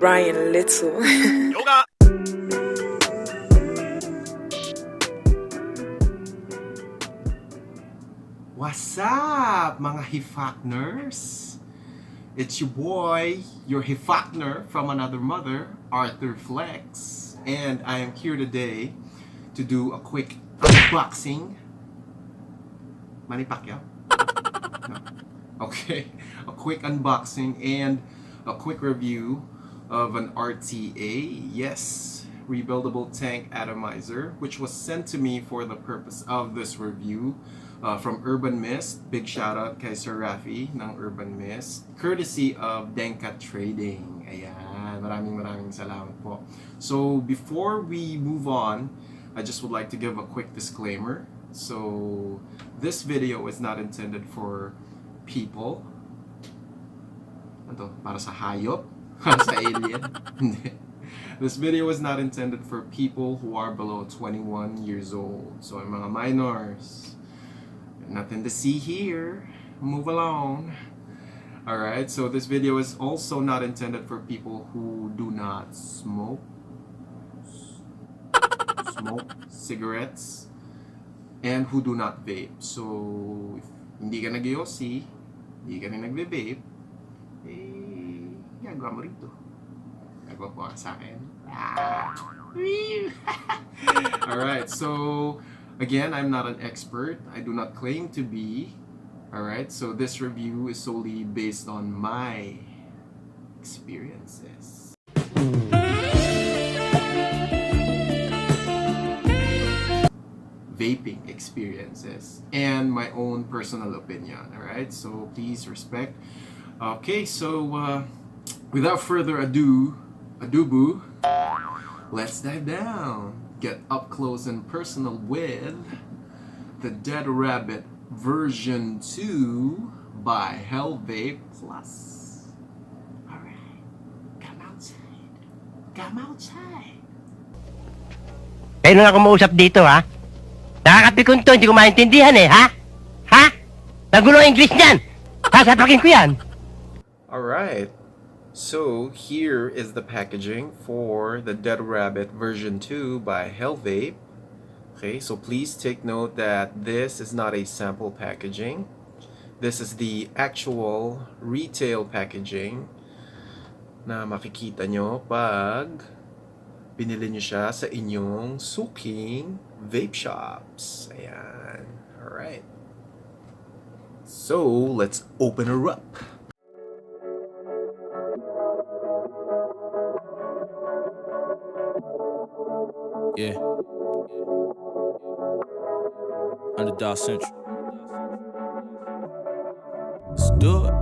Brian Little. What's up, mga Hifakners? It's your boy, your Hifakner from another mother, Arthur Flex, and I am here today to do a quick unboxing. Manny Pacquiao? No. Okay, a quick unboxing and a quick review of an RTA, yes, rebuildable tank atomizer, which was sent to me for the purpose of this review from UrbanMist. Big shoutout kay Sir Raffy ng UrbanMist, courtesy of Denkat Trading. Ayan, maraming salamat po. So before we move on, I just would like to give a quick disclaimer. So this video is not intended for people. Ano to? Para sa hayop? Para sa alien? This video is not intended for people who are below 21 years old. So yung mga minors, nothing to see here. Move along. Alright, so this video is also not intended for people who do not smoke cigarettes and who do not vape. So if hindi ka nag-IOC, hindi ka rin nagbe-vape, gagawa mo rito. Gagawa po sa akin. Alright, so again, I'm not an expert. I do not claim to be. Alright, so this review is solely based on my experiences. Vaping experiences and my own personal opinion. Alright, so please respect. Okay, so without further ado, boo, let's dive down. Get up close and personal with the Dead Rabbit version 2 by HellVape Plus. Alright, come outside. Come outside. Kayo na kumausap dito, ha? Nakakapikon to, hindi ko maintindihan eh, ha? Ha? Nagulo ang English niyan! Sasapakin ko yan! Alright, so here is the packaging for the Dead Rabbit version 2 by HellVape. Okay, so please take note that this is not a sample packaging. This is the actual retail packaging na makikita nyo pag binili nyo siya sa inyong suking vape shops. Ayan. Alright. So, let's open her up. Yeah. Underdog Central. Let's do it.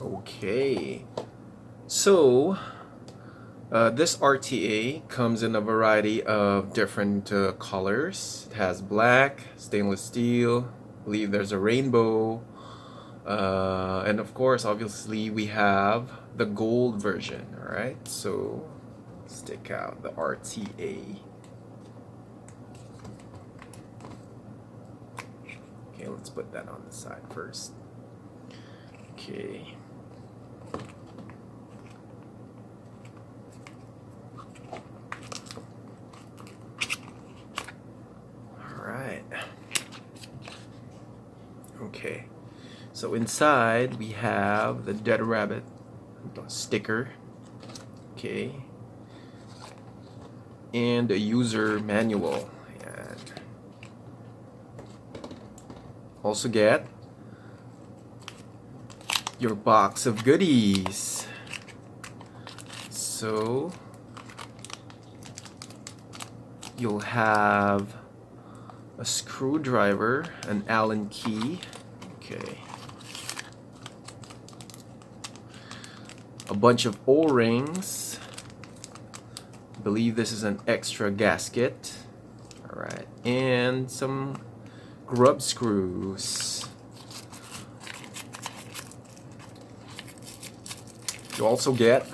Okay. So, this RTA comes in a variety of different colors. It has black, stainless steel, I believe there's a rainbow, and of course, obviously, we have the gold version. Alright, so stick out the RTA. Okay, let's put that on the side first. Okay. Alright. Okay. So inside we have the Dead Rabbit sticker. Okay. And a user manual. And also get your box of goodies. So you'll have a screwdriver, an Allen key, okay, a bunch of O-rings. I believe this is an extra gasket. Alright, and some grub screws. You also get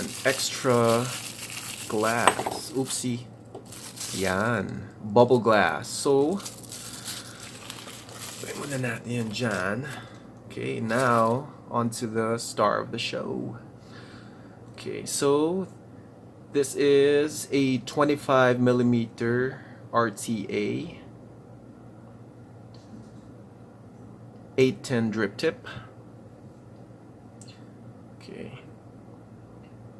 an extra glass. Oopsie. Yan. Bubble glass. So, pwede muna natin yan dyan. Okay, now, on to the star of the show. Okay, so, this is a 25mm RTA 810 drip tip. Okay,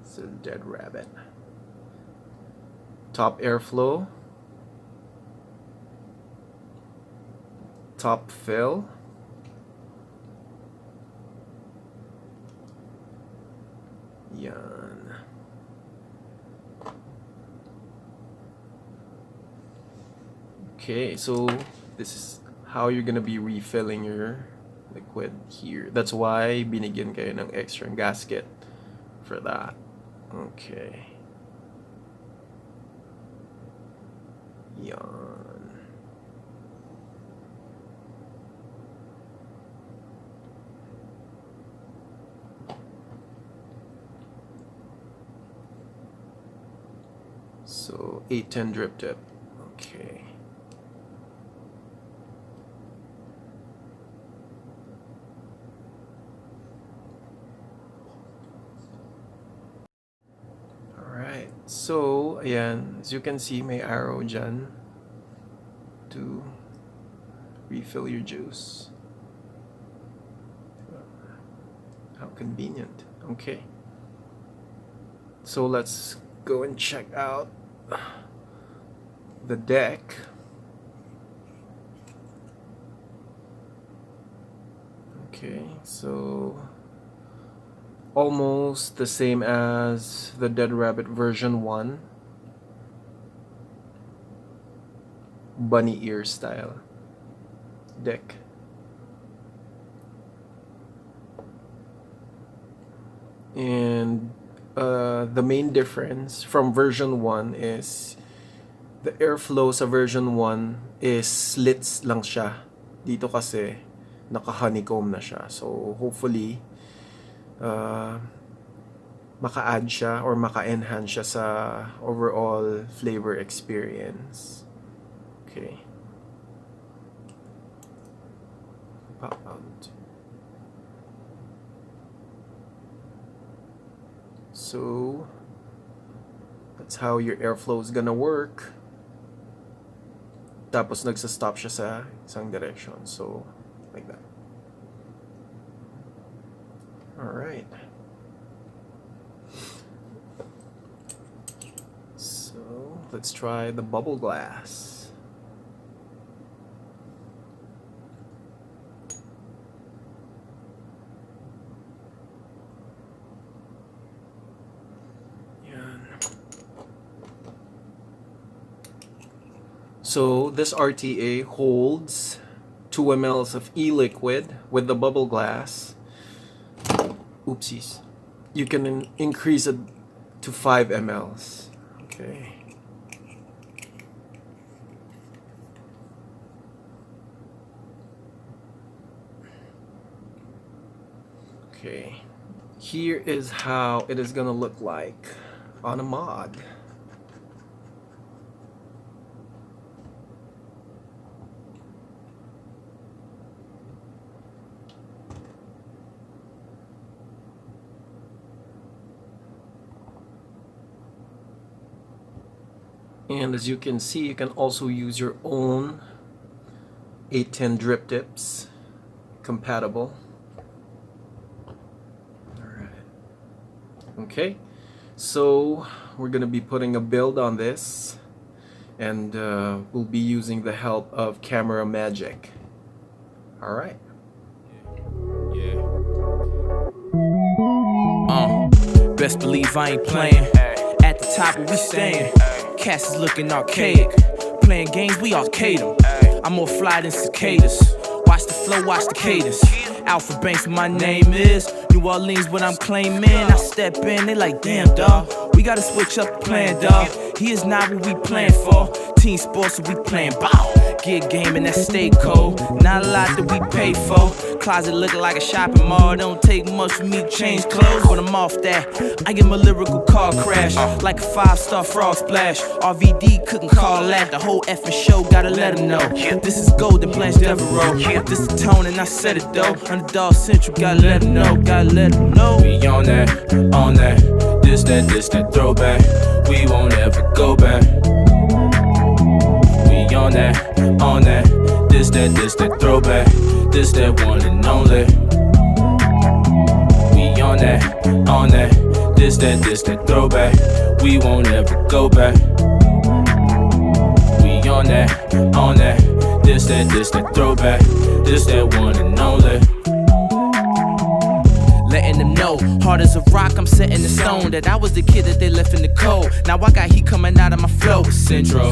this is Dead Rabbit. Top airflow, top fill, yan. Okay, so this is how you're gonna be refilling your liquid here. That's why binigyan kayo ng extra gasket for that. Okay. Yan. So 810 drip tip. Okay. Alright. So, ayan. As you can see, may arrow dyan to refill your juice. How convenient. Okay. So, let's go and check out the deck. Okay, so almost the same as the Dead Rabbit version 1. Bunny ear style deck. And the main difference from version 1 is the airflow sa version 1 is slits lang siya. Dito kasi naka-honeycomb na siya. So hopefully maka-add siya or maka-enhance siya sa overall flavor experience. Okay. Pop out. So that's how your airflow is gonna work. Tapos nagsa-stop siya sa isang direction. So like that. Alright. So let's try the bubble glass. So this RTA holds 2 ml of e-liquid with the bubble glass. Oopsies. You can increase it to 5 ml. Okay. Okay. Here is how it is gonna look like on a mod. And as you can see, you can also use your own 810 drip tips, compatible. Alright. Okay, so we're gonna be putting a build on this, and we'll be using the help of Camera Magic. Alright. Yeah. Best believe I ain't playing. At the top where we staying. Cats is looking archaic. Playing games, we arcade them. I'm more fly than cicadas. Watch the flow, watch the cadence. Alpha Banks, my name is. New Orleans, what I'm claiming. I step in, they like, damn, dawg. We gotta switch up the plan, dawg. He is not what we playing for. Team sports, so we playing ball. Get game and that stay cold. Not a lot that we pay for. Closet looking like a shopping mall. Don't take much for me to change clothes. When I'm off that, I get my lyrical car crash like a 5-star frog splash. RVD couldn't call that. The whole effing show gotta let him know. This is golden Blanche Devereaux. This the tone and I said it though. Underdog Central, gotta let him know. Gotta let him know. We on that, on that. This that throwback. We won't ever go back. We on that. This that throwback. This that one and only. We on that. This that throwback. We won't ever go back. We on that. This that throwback. This that one and only. Letting them know, hard as a rock, I'm setting the stone. That I was the kid that they left in the cold. Now I got heat coming out of my flow. Central.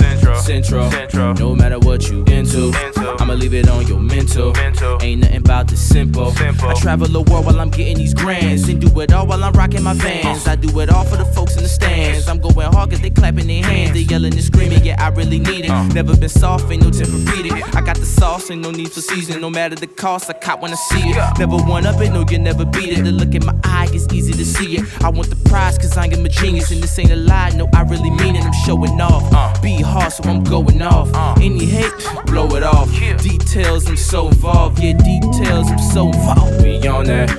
No matter what you into, I'ma leave it on your mental. Ain't nothing about this simple. I travel the world while I'm getting these grands, and do it all while I'm rocking my Vans. I do it all for the folks in the stands. I'm going hard cause they clapping their hands. They yelling and screaming, yeah, I really need it. Never been soft, ain't no Tempur-Pedic. I got the sauce, ain't no need for seasoning. No matter the cost, I cop when I see it. Never one up it, no, you never beat it. The look in my eye, it's easy to see it. I want the prize cause I am a genius, and this ain't a lie, no, I really mean it. I'm showing off, be hard so I'm going off. Any hate, blow it off. Details, I'm so involved, yeah, details, I'm so involved. We on that,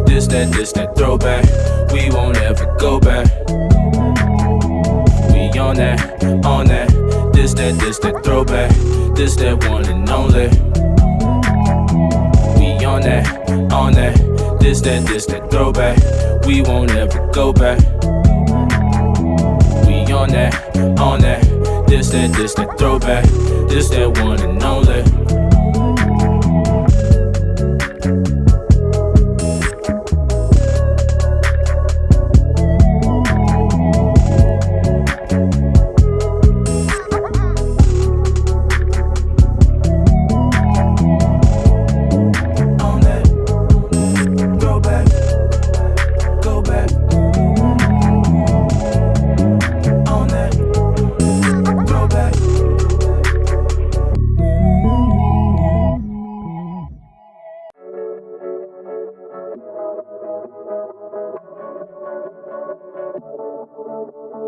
this that throwback. We won't ever go back. We on that, this that throwback. This that one and only. We on that, this that throwback. We won't ever go back. We on that, this that throwback. This that one and only.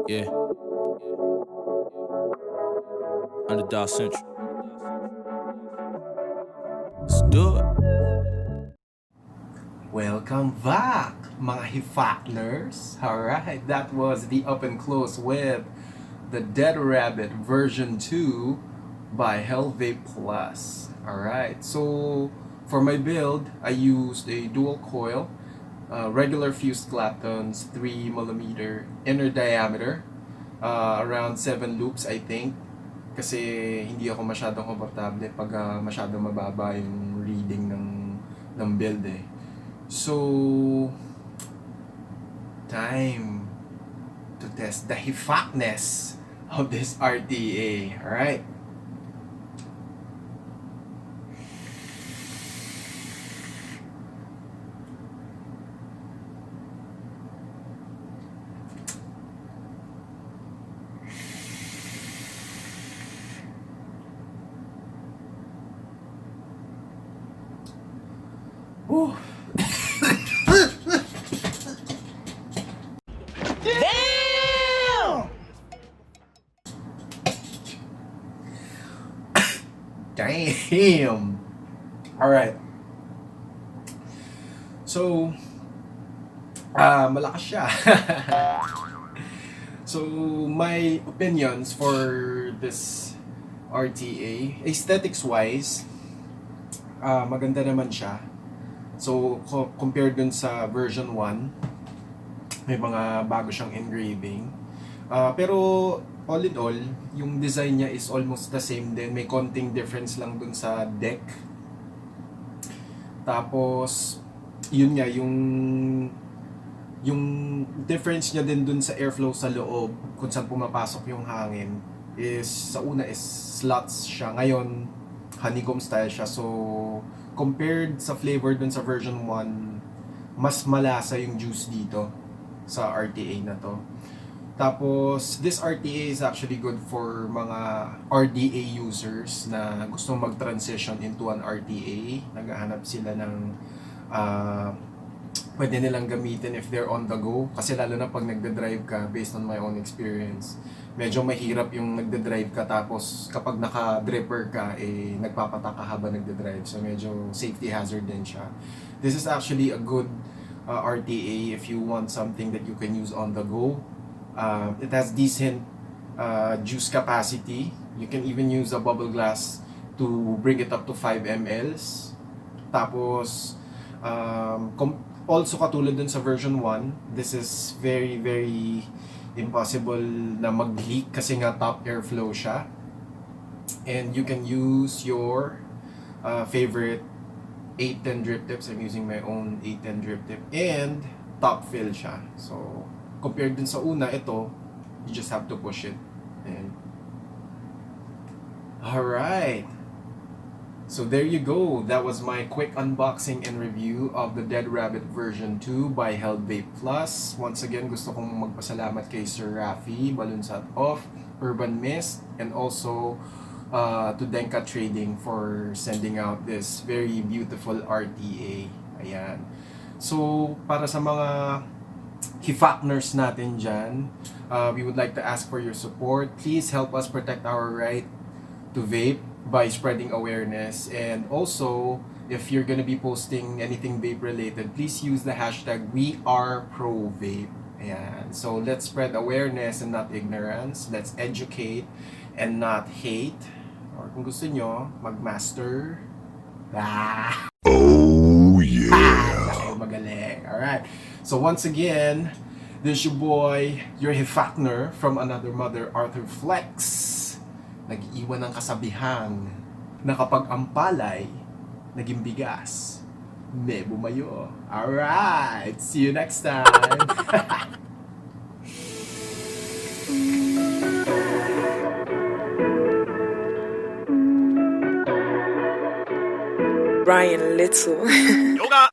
Yeah. Underdog Central. Let's do it. Welcome back, mga Hifakners. Alright, that was the up and close with the Dead Rabbit version 2 by HellVape Plus. Alright, so for my build, I used a dual coil, regular fused Claptons, 3mm inner diameter, around 7 loops I think. Kasi hindi ako masyadong komportable pag masyadong mababa yung reading ng build eh. So, time to test the hifakness of this RTA. Alright. Whew. Damn. Alright. So, malakas siya. So, my opinions for this RTA, aesthetics-wise, maganda naman siya. So, compared dun sa version 1, may mga bago siyang engraving. Pero, all in all, yung design niya is almost the same din. May konting difference lang dun sa deck. Tapos, yun nga, yung difference niya din dun sa airflow sa loob, kung saan pumapasok yung hangin, is, sa una is slots siya. Ngayon, honeycomb style siya. So, compared sa flavor dun sa version 1, mas malasa yung juice dito sa RTA na to. Tapos, this RTA is actually good for mga RDA users na gustong mag-transition into an RTA. Naghahanap sila ng pwede nilang gamitin if they're on the go. Kasi lalo na pag nagde-drive ka, based on my own experience, medyo mahirap yung nagde-drive ka tapos kapag naka-dripper ka, nagpapataka habang nagde-drive. So, medyo safety hazard din siya. This is actually a good RTA if you want something that you can use on the go. It has decent juice capacity. You can even use a bubble glass to bring it up to 5 mLs. Tapos, also katulad dun sa version 1, this is very impossible na mag-leak kasi nga top airflow siya. And you can use your favorite 810 drip tips. I'm using my own 810 drip tip. And top fill siya. So, compared dun sa una, ito, you just have to push it. And alright. So there you go. That was my quick unboxing and review of the Dead Rabbit version 2 by HellVape Plus. Once again, gusto kong magpasalamat kay Sir Raffy of UrbanMist, and also to Denkat Trading for sending out this very beautiful RTA. Ayan. So, para sa mga Hifakners natin dyan, we would like to ask for your support. Please help us protect our right to vape by spreading awareness. And also, if you're gonna be posting anything vape related, please use the hashtag #WeAreProVape. Ayan. So, let's spread awareness and not ignorance. Let's educate and not hate. Or kung gusto nyo, magmaster. Oh yeah. Kayo magaling. Alright. So once again, this is your boy, your Hifakner from another mother, Arthur Flex. Nag-iwan ng kasabihan na kapag ang palay naging bigas, may bumayo. Alright. See you next time. Brian Little. Yoga.